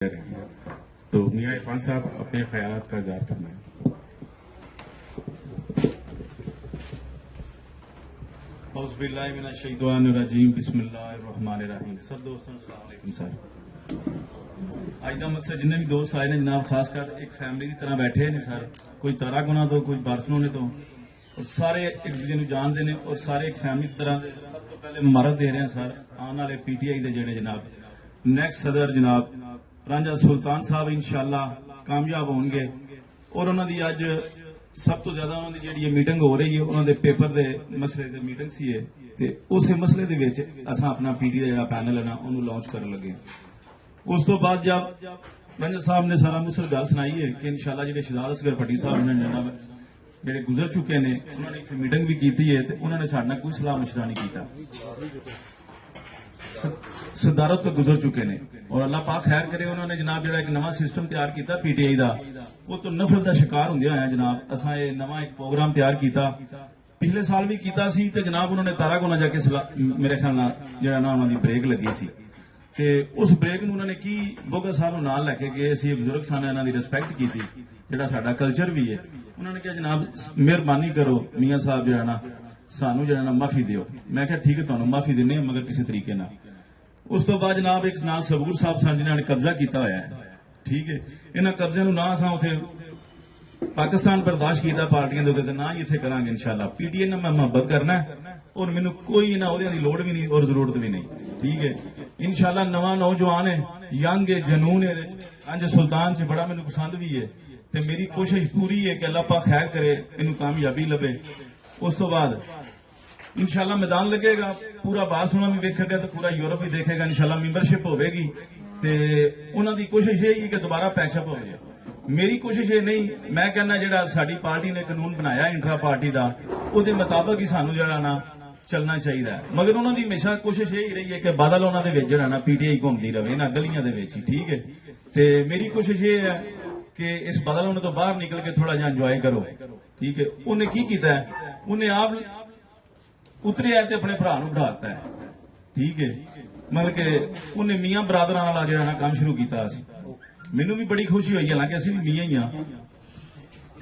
तो मियां इरफान साहब अपने ख्यालात का इज़हार फरमाएं। औज़ुबिल्लाहिमिनश्शैतानिर्रजीम बिस्मिल्लाहिर्रहमानिर्रहीम। सब दोस्तों अस्सलाम वालेकुम। सर आज का मकसद जिन्हें भी दोस्त आए ने जनाब खासकर एक फैमिली की तरह बैठे ने सर, कोई तारा गुना तो कोई बारसलोने तो, और सारे एक दूजे जानते हैं और सारे एक फैमिली की तरह। सब तो पहले मुबारक दे रहे हैं सर आने वाले पीटीआई के जेडे जनाब नैक्सट सदर जनाब रांझा सुल्तान साहब इंशाअल्लाह कामयाब होंगे। और उन्होंने अज सब तो ज्यादा उन्होंने जी मीटिंग हो रही है उन्होंने पेपर के मसले की मीटिंग सी है, उस मसले के असा अपना पीटी का जो पैनल है ना उन्होंने लॉन्च कर लगे। उस तो बाद जब रंजन साहब ने सारा मुझसे गल सुनाई है कि इंशाअल्लाह जो शहजाद असगर भट्टी साहब ने जनाब जेडे गुजर चुके हैं उन्होंने एक मीटिंग भी की है, उन्होंने साढ़े कोई सलाह मशवरा नहीं किया, सदारत तो गुजर चुके हैं। और अल्लाह पाक खैर करे उन्होंने जनाब जो एक नवा सिस्टम तैयार किया पीटीआई का, वो तो नफरत का शिकार होंगे होया जनाब असा ये नवा एक प्रोग्राम तैयार किया। पिछले साल भी किया सी ते जनाब उन्होंने तारा गुना जाके मेरे ख्याल जो ना उन्होंने ब्रेक लगी सी, ते उस ब्रेक में उन्होंने की बोगा साहब नाल लैके गए सी, बुजुर्ग सन इन्हों की रिस्पैक्ट की जोड़ा साडा कल्चर भी है। उन्होंने कहा जनाब मेहरबानी करो मियाँ साहब जो ना सानू जो ना माफी दियो। मैं क्या ठीक है तुहानू माफी दिने मगर किसी तरीके ना। उस तो बाद जनाब एक नाल सबूर साहब सन जिन्होंने कब्जा किया होया है, ठीक है, इन्होंने कब्जे ना असा उथे पाकिस्तान बर्दाश्त किया पार्टियां के उत्ते ना ही इतने करांगे इंशाअल्लाह। पीटीआई ने मैं मोहब्बत करना है और मैनू कोई ना ओहदियां दी लोड़ भी नहीं और जरूरत भी नहीं, ठीक है। इंशाअल्लाह नवा नौजवान है, यंग है, जनून है, अंज सुल्तान च बड़ा मैनू पसंद भी है, ते मेरी कोशिश पूरी है कि अल्लाह पाक खैर करे इनू कामयाबी लभे। उस तो बाद इंशाअल्लाह मैदान लगेगा, पूरा बारसलोना भी देखेगा तो पूरा यूरोप भी देखेगा इंशाअल्लाह। मेंबरशिप होगी ते उन्हां दी कोशिश यही है कि दोबारा पैचअप हो जाए। मेरी कोशिश ये नहीं, मैं कहना जो साडी पार्टी ने कानून बनाया इंट्रा पार्टी का उहदे मुताबिक ही सानू जो ना चलना चाहिए, मगर उन्होंने हमेशा कोशिश यही रही है कि बादल उन्होंने जो ना पीटीआई घूमती रहे ना गलियां दे विच ही, ठीक है। ते मेरी कोशिश ये है कि इस बादल होने तो बाहर निकल के थोड़ा जिहा इंजॉय करो, ठीक है। उन्हें की किया है, उन्हें आप उतरिया ते अपने भरा बिठाता है, ठीक है, मतलब कि उन्हें मियाँ बरादर वाला जो ना काम शुरू किया। मैनू भी बड़ी खुशी हुई, हालांकि असं भी मियाँ ही हाँ,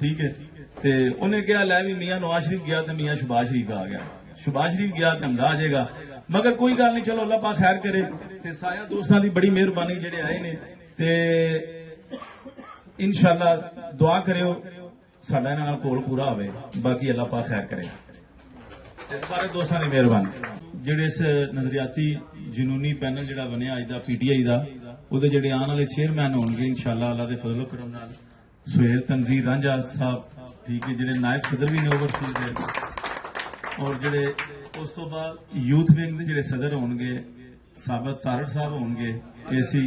ठीक है। ते उन्हें कहा लै भी मियाँ नवाज शरीफ गया तो मियाँ शहबाज शरीफ आ गया, शहबाज शरीफ गया तो हमदा आ जाएगा, मगर कोई गल नहीं, चलो अल्लाह पाक खैर करे। ते सारे दोस्तों की बड़ी मेहरबानी जेडे आए ने, ते इंशाअल्लाह दुआ करियो साडा नाल कोल पूरा होवे, बाकी अल्लाह पाक खैर करे। सारे दोस्तों की मेहरबानी जेडे इस नजरियाती जनूनी पैनल जो बनया अज का पीटीआई का, उहदे जेडे आने वाले चेयरमैन होंगे इंशाअल्लाह अल्लाह दे फजलो करम नाल सुहेल तंजीर रांझा साहब, ठीक है, जेडे नायब सदर भी ने ओवरसीज दे, और जेडे उस तो बाद यूथ विंग के जेडे सदर होंगे साबित तारड़ साहब होंगे, एसी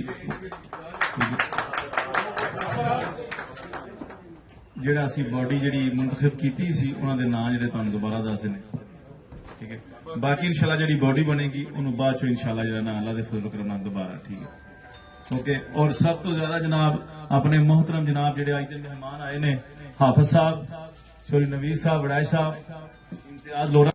जेड़ा असी बॉडी जी मुंतखब की सी उन्होंने नाम जो तुहानू दोबारा दस देने, ठीक है। बाकी इंशाल्लाह जी बॉडी बनेगी उन्होंने बाद चो इंशाल्लाह जो ना अल्लाह के फजल करम नाल दोबारा, ठीक है, ओके। और सब तो ज्यादा जनाब अपने मोहतरम जनाब जेडे अज के मेहमान आए ने हाफिज साहब, सॉरी नवीर साहब, वड़ाई साहब, इम्तियाज लोरा